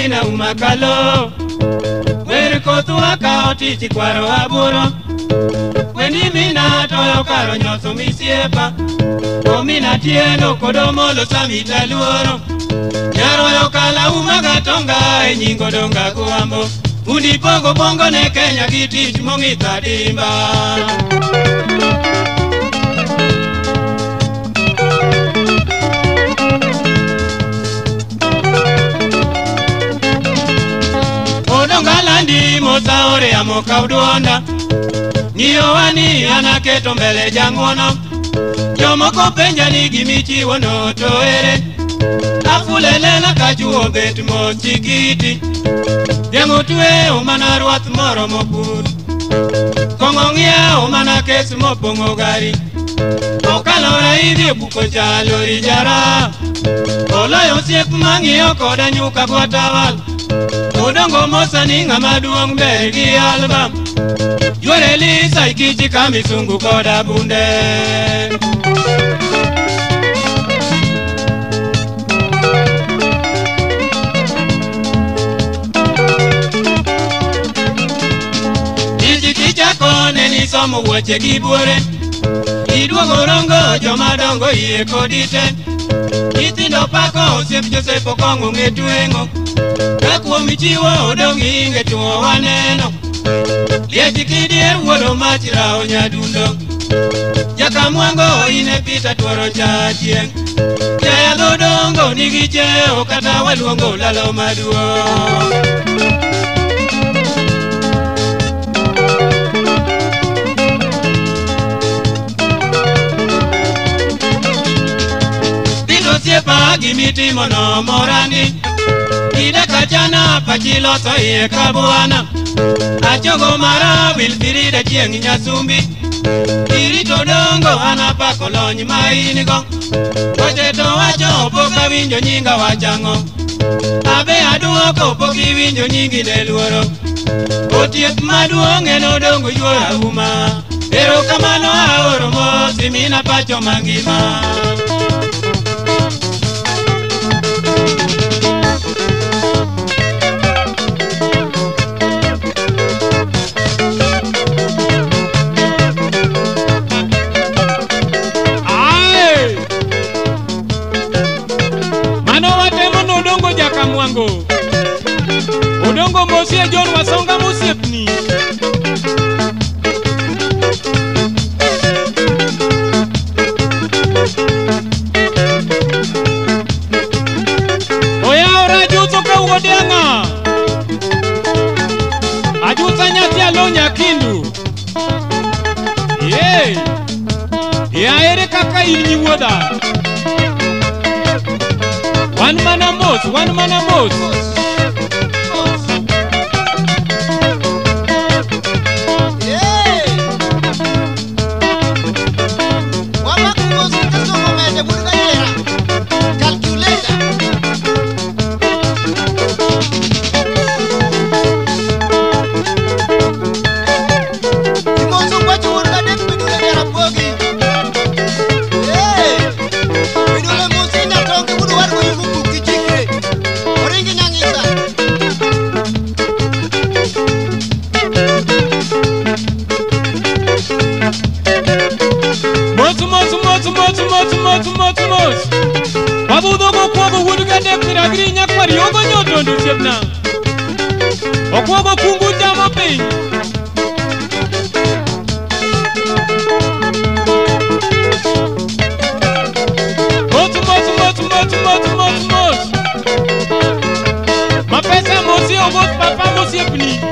ina umakalo wer kotu akaoti chikwaro aburo weni mina toyo karo nyoso misiepa omina tieno kodomolo samita luoro Yaroyo kala umagatonga nyingo donga kuambo unipongo bongo ne Kenya gitich mongita dimba Odonga landi mosaore amoka udonda Niyo wani anaketo mbele jangono Yomoko penja ni gimichi wono toere Afulelela kachuo bet mochikiti Diango tue umana ruat moro mopur Kongong'ia umana kes mopongo gari Okalora idhi buko chalori jara Oloyo siep mang'iyo koda nyuka kwa tawal Odongo mosa ni ng'ama duong' ber gi album Yuare lisa ikichi kamisungu koda bunde Ni somo wache gibuore Iduogo rongo jomadongo iye kodite Itindo pako osiep Joseph Okongo ngetuengo Kakuo michiwo odongi ngetuo waneno Lieti kidier wuodo machira onyadundo Jaka mwango ine pita tuoro chatieng Jaya dodongo nigicheo kata waluongo lalo maduo Siepa gimiti mono morani Ida kachana pachiloso iye kabuana Achogo mara wilfirida chieng nyasumbi Irito dongo anapa kolony mainigo Kocheto wacho poka winjo nyinga wachango Abe aduoko poki winjo nyingi neluoro Otiep maduong eno dongo yuora uma Ero kamano aoro mosi mina pacho mangima Odongo mosie John Wasonga musiepni Oya ora juto ka ugodenga Ajuta nyati alonya kindu Ya ere kaka ini woda One man a boss Babudogo kuogo wuduga dekira grinya kwari yogo nyotondo siepna Okuogo kungu jamo piny Mapesa mosi obot papa mosiepni